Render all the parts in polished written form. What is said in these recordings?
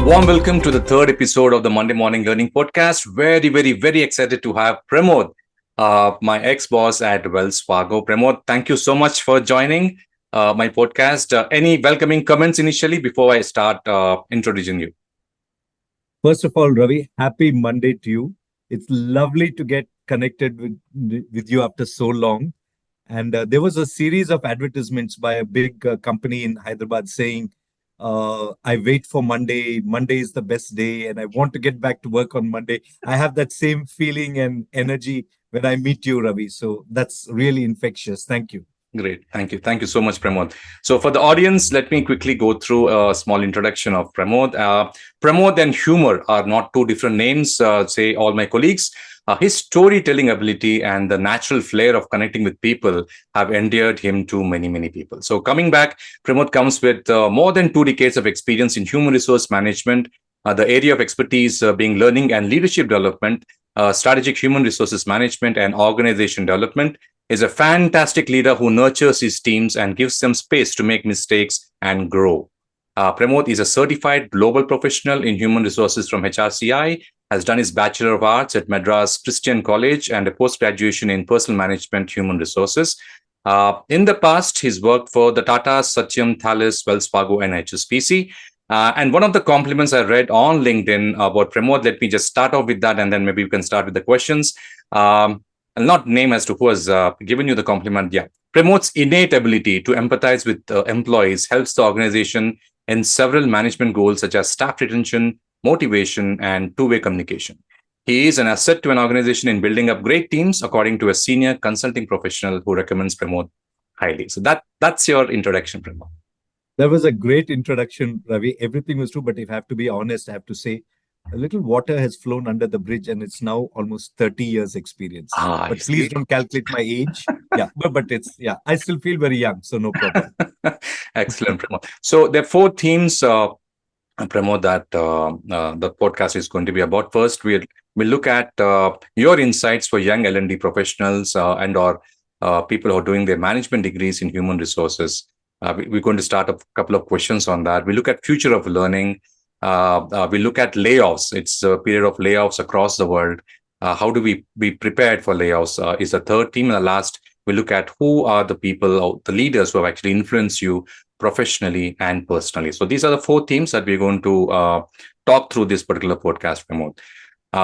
Warm welcome to the third episode of the Monday Morning Learning Podcast. Very excited to have Pramod, my ex-boss at Wells Fargo. Pramod, thank you so much for joining my podcast. Any welcoming comments initially before I start introducing you? First of all, Ravi, happy Monday to you. It's lovely to get connected with you after so long. And there was a series of advertisements by a big company in Hyderabad saying, I wait for Monday. Monday is the best day, and I want to get back to work on Monday. I have that same feeling and energy when I meet you, Ravi. So that's really infectious. Thank you. Great. Thank you. Thank you so much, Pramod. So for the audience, let me quickly go through a small introduction of Pramod. Pramod and Humour are not two different names, say all my colleagues. His storytelling ability and the natural flair of connecting with people have endeared him to many people. So coming back, Pramod comes with more than 2 decades of experience in human resource management, the area of expertise being learning and leadership development, strategic human resources management, and organization development. Is a fantastic leader who nurtures his teams and gives them space to make mistakes and grow. Pramod is a certified global professional in human resources from HRCI, has done his Bachelor of Arts at Madras Christian College and a post-graduation in personal management human resources. In the past, he's worked for the Tata, Satyam, Thales, Wells Fargo, and HSBC. And one of the compliments I read on LinkedIn about Pramod, let me just start off with that, and then maybe we can start with the questions. I'll not name as to who has given you the compliment. Yeah. Pramod's innate ability to empathize with employees helps the organization in several management goals such as staff retention, motivation, and two-way communication. He is an asset to an organization in building up great teams, according to a senior consulting professional who recommends Pramod highly. So that's your introduction, Pramod. That was a great introduction, Ravi. Everything was true, but if I have to be honest, I have to say a little water has flown under the bridge, and it's now almost 30 years experience. But please don't calculate my age. Yeah, but I still feel very young, so no problem. Excellent, Pramod. So there are 4 themes, Pramod, that the podcast is going to be about. First, we'll look at your insights for young L&D professionals and or people who are doing their management degrees in human resources. We're going to start a couple of questions on that. We look at future of learning. We look at layoffs. It's a period of layoffs across the world. How do we be prepared for layoffs is the third theme. And the last, we look at who are the people, the leaders who have actually influenced you professionally and personally. So these are the 4 themes that we're going to talk through this particular podcast, Pramod.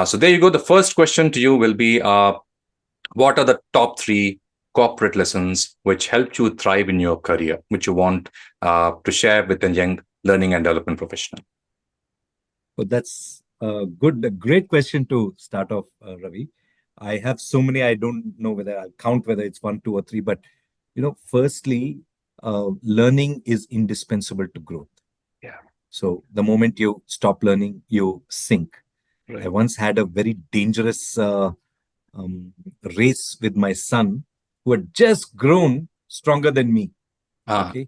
So there you go. The first question to you will be, what are the top 3 corporate lessons which helped you thrive in your career, which you want to share with a young learning and development professional? Well, that's a great question to start off, Ravi. I have so many, I don't know whether I'll count whether it's 1, 2, or 3, but firstly, learning is indispensable to growth. Yeah. So the moment you stop learning, you sink. Right. I once had a very dangerous race with my son, who had just grown stronger than me. Okay.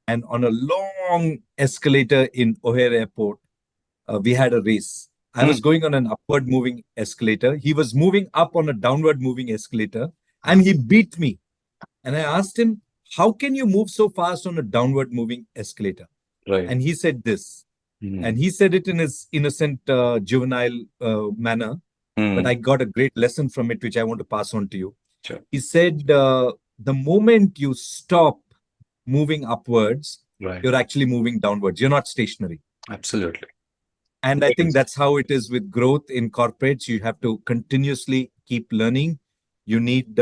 And on a long escalator in O'Hare Airport, we had a race. I was going on an upward moving escalator. He was moving up on a downward moving escalator, and he beat me. And I asked him, how can you move so fast on a downward moving escalator? Right. And he said this. And he said it in his innocent, juvenile manner. But I got a great lesson from it, which I want to pass on to you. Sure. He said, the moment you stop moving upwards, Right. you're actually moving downwards. You're not stationary. Absolutely. And I think that's how it is with growth in corporates. You have to continuously keep learning. You need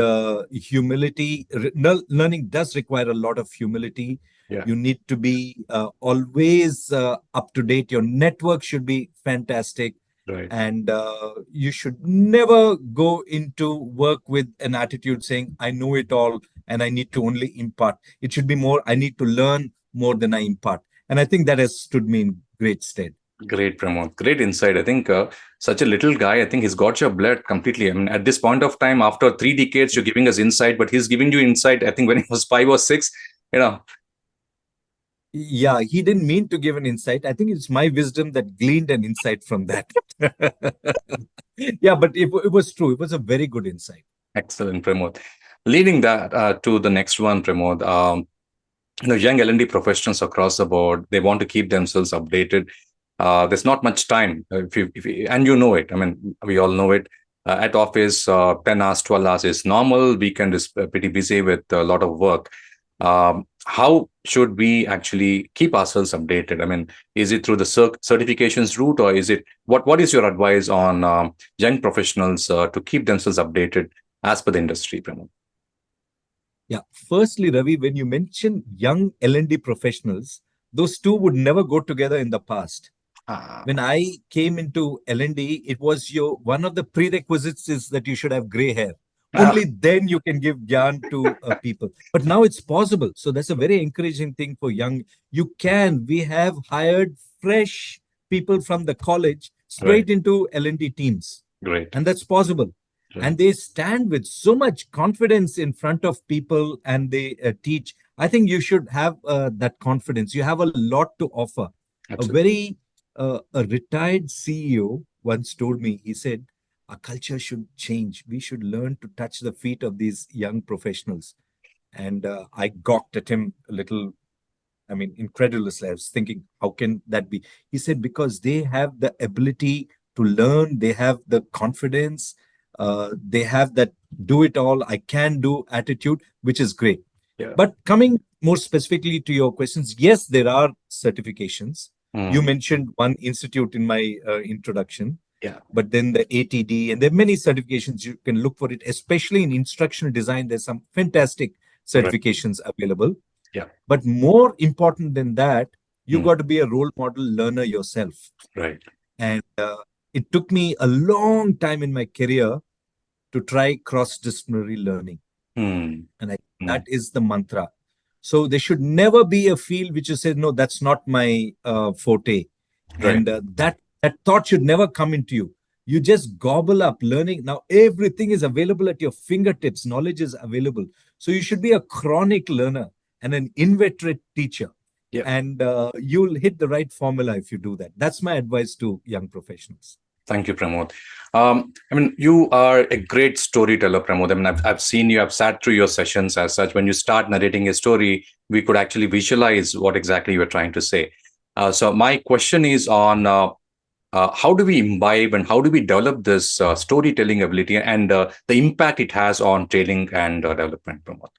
humility. Learning does require a lot of humility. Yeah. You need to be always up to date. Your network should be fantastic. Right. And you should never go into work with an attitude saying, I know it all and I need to only impart. It should be more, I need to learn more than I impart. And I think that has stood me in great stead. Great, Pramod. Great insight. I think such a little guy, I think he's got your blood completely. I mean, at this point of time, after 3 decades, you're giving us insight, but he's giving you insight, I think, when he was 5 or 6, Yeah, he didn't mean to give an insight. I think it's my wisdom that gleaned an insight from that. Yeah, but it was true. It was a very good insight. Excellent, Pramod. Leading that to the next one, Pramod, young L&D professionals across the board, they want to keep themselves updated. There's not much time. And you know it. I mean, we all know it. At office, 10 hours, 12 hours is normal. Weekend is pretty busy with a lot of work. How should we actually keep ourselves updated? I mean, is it through the certifications route, or is it what is your advice on young professionals to keep themselves updated as per the industry, Pramod? Yeah. Firstly, Ravi, when you mention young L&D professionals, those two would never go together in the past. Ah, When I came into L&D, it was your one of the prerequisites is that you should have gray hair. ah, Only then you can give gyan to people. But now it's possible. So that's a very encouraging thing for young. You can. We have hired fresh people from the college right. straight into L&D teams, Great. and that's possible. Right. And they stand with so much confidence in front of people, and they teach. I think you should have that confidence. You have a lot to offer. A Absolutely. very a retired CEO once told me, he said, our culture should change. We should learn to touch the feet of these young professionals. And I gawked at him a little, I mean, incredulously. I was thinking, how can that be? He said, because they have the ability to learn, they have the confidence, they have that do it all, I can do attitude, which is great. Yeah. But coming more specifically to your questions, yes, there are certifications. You Mm, mentioned one institute in my introduction, yeah. but then the ATD, and there are many certifications you can look for it, especially in instructional design. There's some fantastic Right. certifications available. Yeah. But more important than that, you Mm, got to be a role model learner yourself. right. And it took me a long time in my career to try cross-disciplinary learning. Mm, And that mm, is the mantra. So there should never be a field which you say, no, that's not my forte. right. And that thought should never come into you. You just gobble up learning. Now everything is available at your fingertips. Knowledge is available. So you should be a chronic learner and an inveterate teacher. Yeah. And you'll hit the right formula if you do that. That's my advice to young professionals. Thank you, Pramod. I mean, you are a great storyteller, Pramod. I mean, I've seen you, I've sat through your sessions as such. When you start narrating a story, we could actually visualize what exactly you're trying to say. So my question is on how do we imbibe and how do we develop this storytelling ability and the impact it has on training and development, Pramod?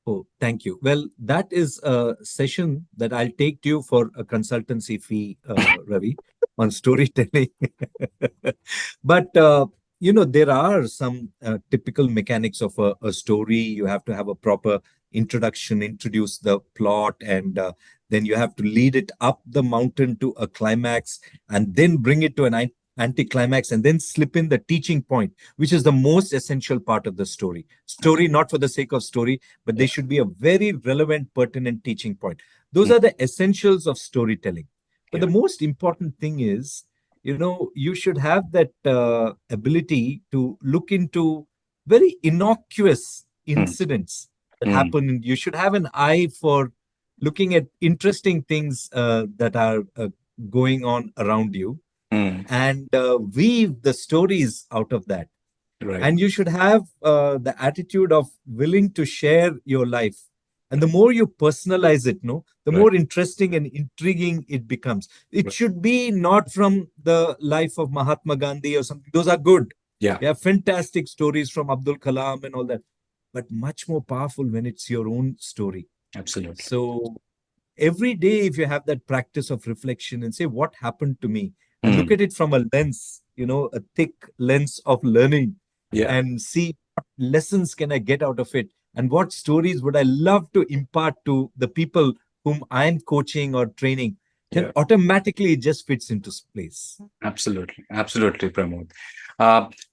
Oh, thank you. Well, that is a session that I'll take to you for a consultancy fee, Ravi, on storytelling. But there are some typical mechanics of a story. You have to have a proper introduction, introduce the plot, and then you have to lead it up the mountain to a climax, and then bring it to an anticlimax, and then slip in the teaching point, which is the most essential part of the story. Story not for the sake of story, but they Yeah. should be a very relevant, pertinent teaching point. Those Mm, are the essentials of storytelling. But yeah. the most important thing is, you should have that ability to look into very innocuous Mm, incidents that mm, happen. You should have an eye for looking at interesting things that are going on around you, mm, and weave the stories out of that. right. And you should have the attitude of willing to share your life. And the more you personalize it, no, the Right. more interesting and intriguing it becomes. It Right. should be not from the life of Mahatma Gandhi or something. Those are good. Yeah. We have fantastic stories from Abdul Kalam and all that, but much more powerful when it's your own story. Absolutely. So every day, if you have that practice of reflection and say, what happened to me? And look Mm, at it from a lens, a thick lens of learning, yeah. and see what lessons can I get out of it, and what stories would I love to impart to the people whom I'm coaching or training, then Yeah. automatically it just fits into place. Absolutely, absolutely, Pramod.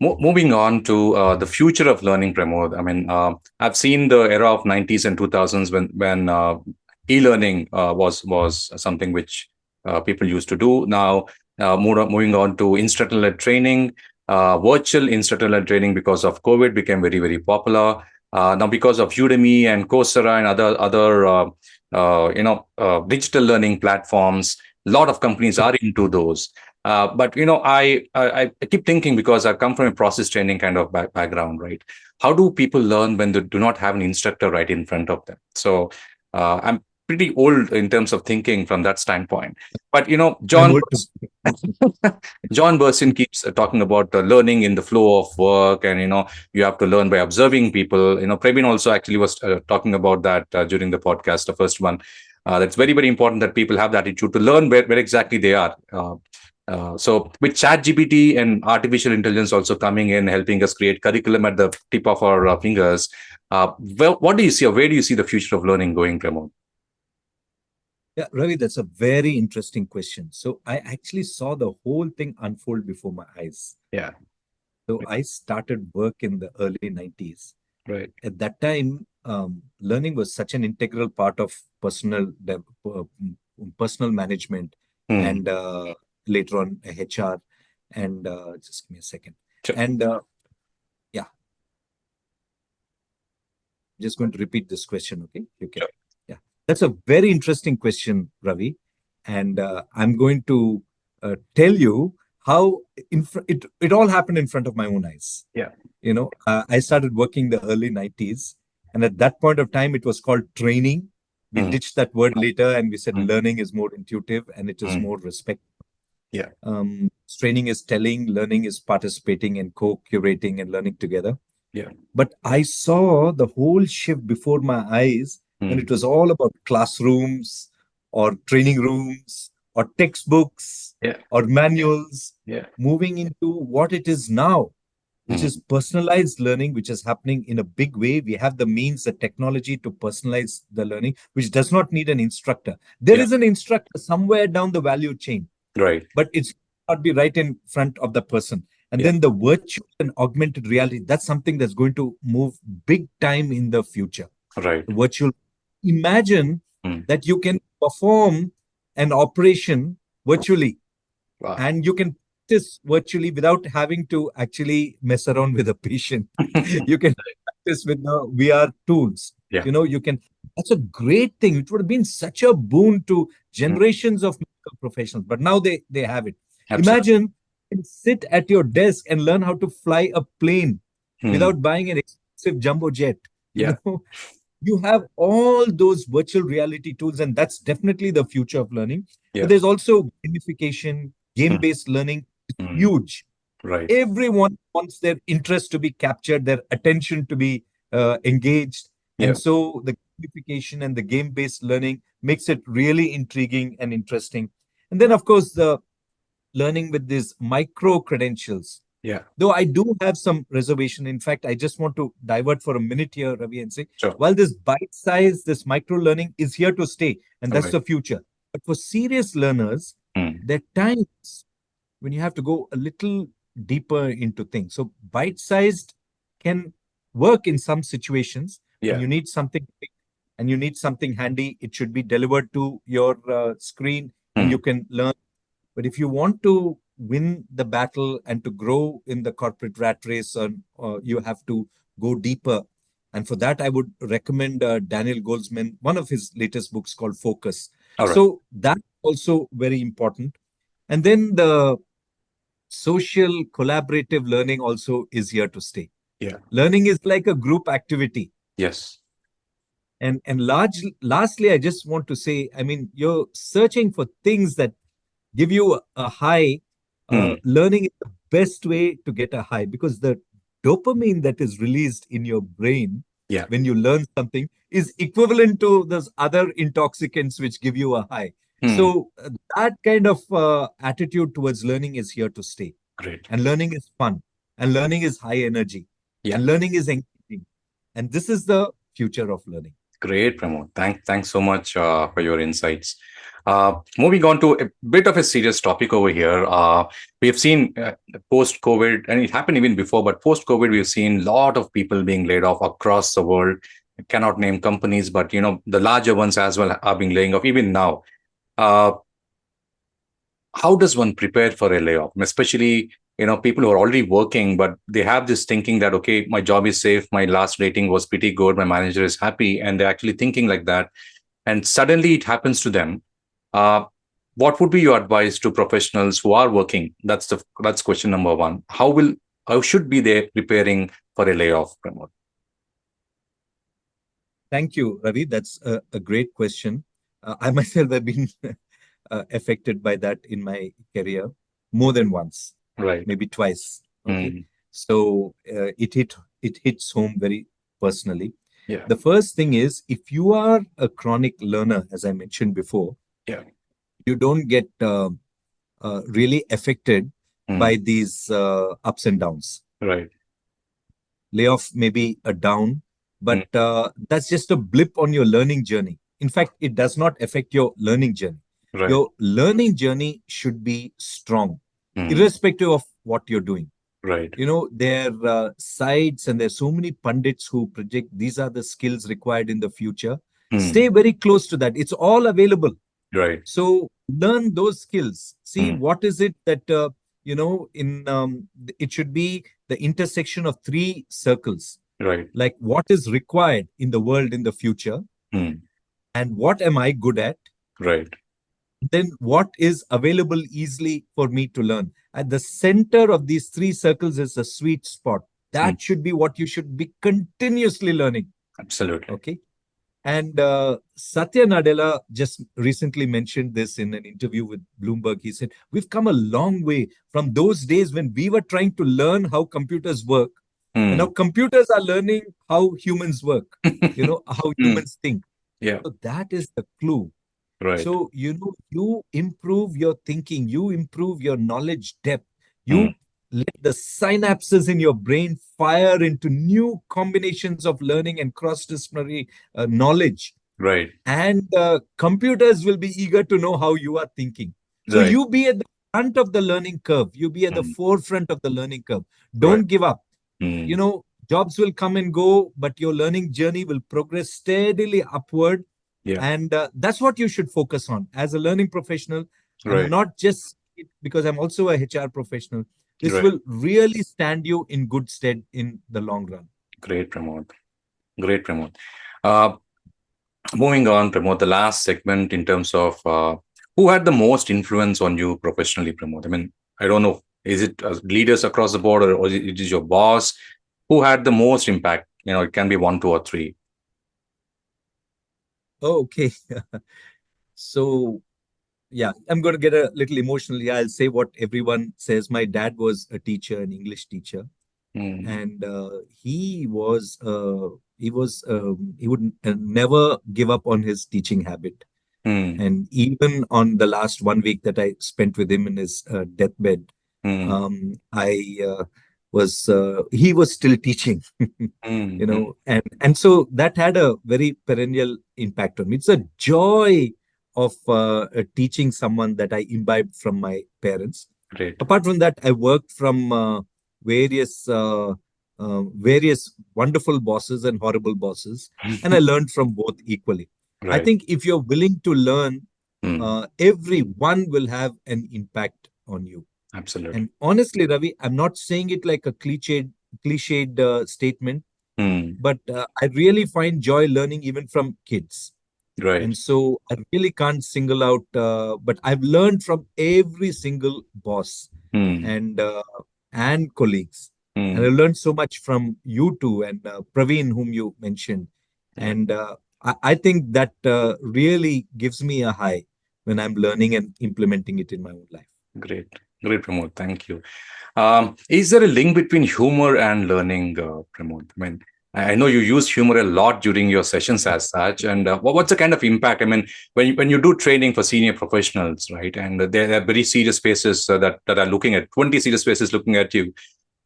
Moving on to the future of learning, Pramod. I mean, I've seen the era of 90s and 2000s when e-learning was something which people used to do. Now, moving on to instructor-led training, virtual instructor-led training because of COVID became very, very popular. Now, because of Udemy and Coursera and other digital learning platforms, a lot of companies are into those. But I keep thinking, because I come from a process training kind of background, right? How do people learn when they do not have an instructor right in front of them? So I'm pretty old in terms of thinking from that standpoint. But I'm old too. John Burson keeps talking about learning in the flow of work, and you have to learn by observing people. Praveen also actually was talking about that during the podcast, the first one. That's very, very important that people have the attitude to learn where exactly they are. So with ChatGPT and artificial intelligence also coming in, helping us create curriculum at the tip of our fingers, well, what do you see, or where do you see the future of learning going, Pramod? Yeah, Ravi, that's a very interesting question. So I actually saw the whole thing unfold before my eyes. Yeah, So I started work in the early 90s. right. At that time, learning was such an integral part of personal management, Hmm. and later on HR. And just give me a second. Sure. And yeah, just going to repeat this question. Okay, you can. Sure. Yeah, that's a very interesting question, Ravi, and I'm going to tell you how it all happened in front of my own eyes. Yeah. I started working the early 90s, and at that point of time, it was called training. We Hmm. ditched that word later, and we said Hmm. learning is more intuitive and it is Hmm. more respect. Yeah. Training is telling, learning is participating and co-curating and learning together. Yeah. But I saw the whole shift before my eyes when Hmm. it was all about classrooms or training rooms or textbooks Yeah. or manuals, Yeah. moving into what it is now, which Hmm. is personalized learning, which is happening in a big way. We have the means, the technology to personalize the learning, which does not need an instructor. There Yeah. is an instructor somewhere down the value chain, Right. but it's not be right in front of the person. And Yeah. then the virtual and augmented reality, that's something that's going to move big time in the future. Right. The virtual, imagine Hmm. that you can perform an operation virtually, Wow. and you can practice virtually without having to actually mess around with a patient. You can practice with the VR tools. Yeah. You can. That's a great thing. It would have been such a boon to Hmm. generations of medical professionals, but now they have it. Absolutely. Imagine you can sit at your desk and learn how to fly a plane Hmm. without buying an expensive jumbo jet. You Yeah. know, you have all those virtual reality tools, and that's definitely the future of learning. But Yeah. there's also gamification, Hmm. game-based learning is Hmm. huge. Right. Everyone wants their interest to be captured, their attention to be engaged, Yeah. and so the gamification and the game-based learning makes it really intriguing and interesting. And then, of course, the learning with these micro credentials. Yeah. Though I do have some reservation. In fact, I just want to divert for a minute here, Ravi, and say, Sure. while this bite size, this micro learning is here to stay, and All that's right. the future. But for serious learners, Hmm. there are times when you have to go a little deeper into things. So bite sized can work in some situations when Yeah. you need something quick and you need something handy. It should be delivered to your screen and Hmm. you can learn. But if you want to win the battle and to grow in the corporate rat race, you have to go deeper. And for that, I would recommend Daniel Goldsman, one of his latest books called Focus. All right. So that's also very important. And then the social collaborative learning also is here to stay. Yeah. Learning is like a group activity. Yes. Lastly, I just want to say, I mean, you're searching for things that give you a high. Hmm. Learning is the best way to get a high because the dopamine that is released in your brain Yeah. when you learn something is equivalent to those other intoxicants which give you a high. Hmm. So that kind of attitude towards learning is here to stay. Great. And learning is fun, and learning is high energy, Yeah. and learning is engaging. And this is the future of learning. Great, Pramod. Thanks so much for your insights. Moving on to a bit of a serious topic over here. We have seen post-COVID, and it happened even before, but post-COVID, we've seen a lot of people being laid off across the world. I cannot name companies, but the larger ones as well are being laying off even now. Uh, how does one prepare for a layoff, especially people who are already working but they have this thinking that, okay, my job is safe, my last rating was pretty good, my manager is happy, and they're actually thinking like that, and suddenly it happens to them. uh, what would be your advice to professionals who are working? That's question number one. How should be they preparing for a layoff, Pramod? Thank you, Ravi. That's a great question. I myself have been affected by that in my career more than once, Right. maybe twice. Okay, Mm. so it hits home very personally. Yeah. The first thing is, if you are a chronic learner, as I mentioned before, Yeah. you don't get really affected Mm. by these ups and downs. Right. Layoff may be a down, Mm. but that's just a blip on your learning journey. In fact, it does not affect your learning journey. Right. Your learning journey should be strong, Mm. irrespective of what you're doing. Right. You know, there are sites and there's so many pundits who predict these are the skills required in the future. Stay Mm. very close to that. It's all available. Right. So learn those skills. See Mm. what is it that in it should be the intersection of three circles. Right. Like what is required in the world in the future, Mm. and what am I good at? Right. Then what is available easily for me to learn? At the center of these three circles is a sweet spot. Mm. That should be what you should be continuously learning. Absolutely. Okay. And Satya Nadella just recently mentioned this in an interview with Bloomberg. He said, we've come a long way from those days when we were trying to learn how computers work. And now Mm. computers are learning how humans work, how Mm. humans think. Yeah. So that is the clue. Right. So, you improve your thinking, you improve your knowledge depth, Mm. you let the synapses in your brain fire into new combinations of learning and cross-disciplinary knowledge. Right. And computers will be eager to know how you are thinking. So, Right. you be at the front of the learning curve, you be at the Mm. forefront of the learning curve. Right. Don't give up. Mm. Jobs will come and go, but your learning journey will progress steadily upward, Yeah. and that's what you should focus on as a learning professional. I'm Right. not just because I'm also a HR professional. This Right. will really stand you in good stead in the long run. Great, Pramod. Great, Pramod. Uh, Moving on, Pramod, the last segment in terms of who had the most influence on you professionally, Pramod? I mean, I don't know. Is it leaders across the board, or it is your boss? Who had the most impact? It can be one, two, or three. Oh, okay. So yeah, I'm going to get a little emotional. Yeah, I'll say what everyone says. My dad was a teacher, an English teacher, Mm. and he would never give up on his teaching habit. Mm. And even on the last 1 week that I spent with him in his deathbed, Mm. I he was still teaching, Mm. Mm. and so that had a very perennial impact on me. It's a joy of teaching someone that I imbibed from my parents. Great. Apart from that, I worked from various wonderful bosses and horrible bosses, and I learned from both equally. I Right. think if you're willing to learn, Mm. everyone will have an impact on you. Absolutely. And honestly, Ravi, I'm not saying it like a cliched statement, Mm. but I really find joy learning even from kids. Right. And so I really can't single out, but I've learned from every single boss Mm. and colleagues. And I Mm. learned so much from you two and Praveen, whom you mentioned. Yeah. And I think that really gives me a high when I'm learning and implementing it in my own life. Great. Great, Pramod. Thank you. Is there a link between humor and learning, Pramod? I mean, I know you use humor a lot during your sessions as such, and what's the kind of impact? I mean, when you do training for senior professionals, right, and there are very serious faces that are looking at 20 serious faces looking at you,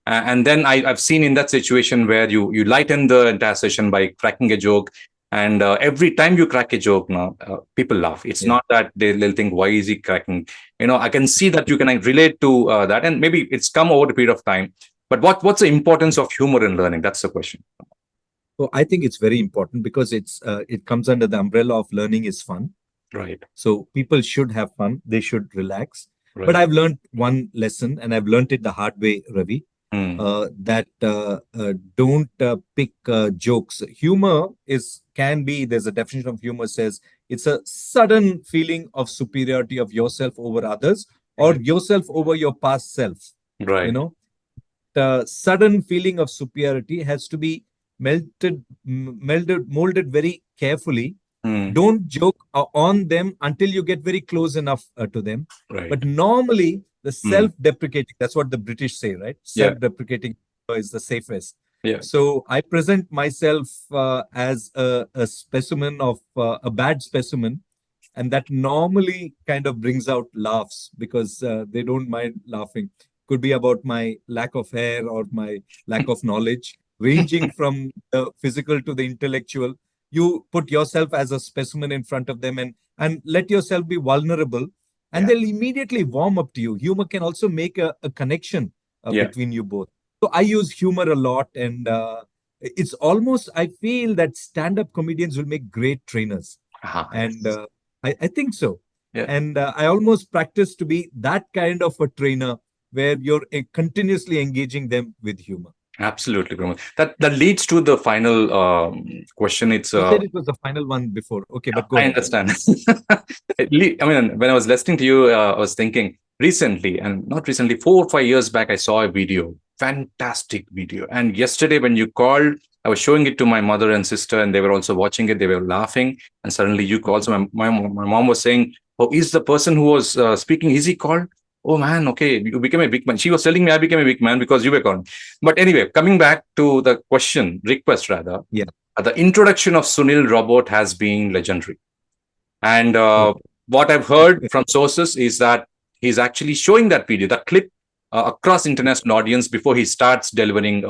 and then I've seen in that situation where you lighten the entire session by cracking a joke, and every time you crack a joke, now people laugh. It's Yeah. not that they'll think, why is he cracking? I can see that you can relate to that, and maybe it's come over a period of time. But what's the importance of humor in learning? That's the question. So I think it's very important because it comes under the umbrella of learning is fun. Right. So people should have fun. They should relax. But Right. I've learned one lesson, and I've learned it the hard way, Ravi. Mm. That don't pick jokes. Humor is can be. There's a definition of humor says it's a sudden feeling of superiority of yourself over others or Right. yourself over your past self. You Right. know, the sudden feeling of superiority has to be molded very carefully Hmm. Don't joke on them until you get very close enough to them. Right. But normally, the Hmm. self-deprecating, that's what the British say, right? Yeah. Self-deprecating is the safest. Yeah. So I present myself as a specimen of a bad specimen, and that normally kind of brings out laughs because they don't mind laughing. Could be about my lack of hair or my lack of knowledge, ranging from the physical to the intellectual. You put yourself as a specimen in front of them, and let yourself be vulnerable, and Yeah. they'll immediately warm up to you. Humor can also make a connection Yeah. between you both. So I use humor a lot, and it's almost, I feel that stand-up comedians will make great trainers. Ah, And yes. I think so. Yeah. And I almost practice to be that kind of a trainer where you're continuously engaging them with humor. Absolutely, Pramod. That leads to the final question. It's You said it was the final one before. Okay, but go I ahead. understand. I mean, when I was listening to you, I was thinking recently, and not recently, 4 or 5 years back, I saw a video, fantastic video. And yesterday, when you called, I was showing it to my mother and sister, and they were also watching it. They were laughing. And suddenly you called. So my mom was saying, "Oh, is the person who was speaking, is he called? Oh, man, okay, you became a big man." She was telling me I became a big man because you were called. But anyway, coming back to the question, request rather, Yeah. the introduction of Sunil Robot has been legendary. And Okay. what I've heard from sources is that he's actually showing that video, that clip, across international audience before he starts delivering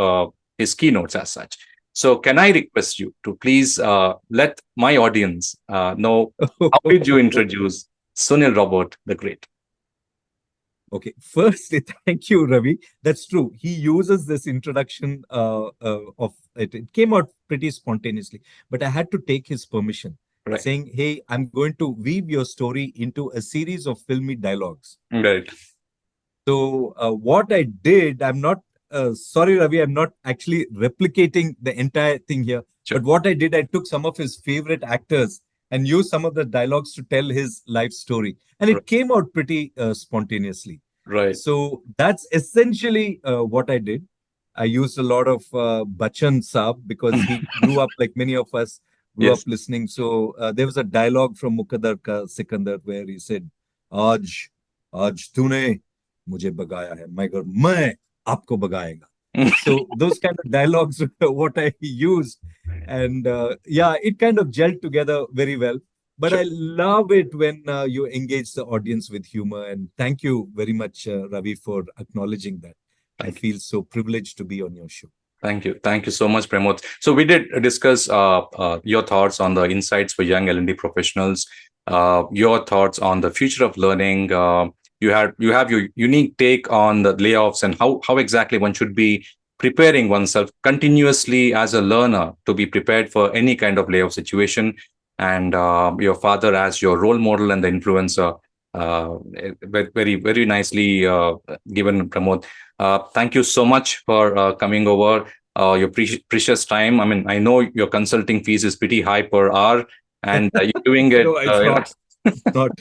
his keynotes as such. So, can I request you to please let my audience know how did you introduce Sunil Robot the Great? Okay, firstly, thank you, Ravi. That's true. He uses this introduction of it. It came out pretty spontaneously, but I had to take his permission, Right, saying, "Hey, I'm going to weave your story into a series of filmy dialogues." right, So what I did, I'm not sorry, Ravi, I'm not actually replicating the entire thing here. sure, But what I did, I took some of his favorite actors and used some of the dialogues to tell his life story, and right, it came out pretty spontaneously. right. So that's essentially what I did. I used a lot of Bachchan Saab because he grew up like many of us grew up Yes. listening. So there was a dialogue from Mukaddar Ka Sikandar where he said, "Aaj, aaj tune मुझे भगाया है मगर मैं आपको भगाएगा." So those kind of dialogues were what I used, and yeah, it kind of gelled together very well. But Sure. I love it when you engage the audience with humor, and thank you very much, Ravi, for acknowledging that. I Thank you. feel so privileged to be on your show. Thank you. Thank you so much, Pramod. So we did discuss your thoughts on the insights for young L&D professionals, your thoughts on the future of learning. You have your unique take on the layoffs and how exactly one should be preparing oneself continuously as a learner to be prepared for any kind of layoff situation. And your father as your role model and the influencer. Very, very nicely given, Pramod. Thank you so much for coming over, your precious time. I mean, I know your consulting fees is pretty high per hour, and you're doing it. No, it's not. It's not.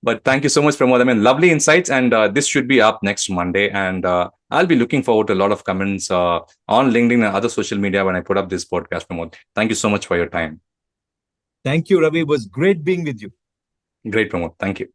But thank you so much, Pramod. I mean, lovely insights, and this should be up next Monday. And I'll be looking forward to a lot of comments on LinkedIn and other social media when I put up this podcast, Pramod. Thank you so much for your time. Thank you, Ravi. It was great being with you. Great, Pramod. Thank you.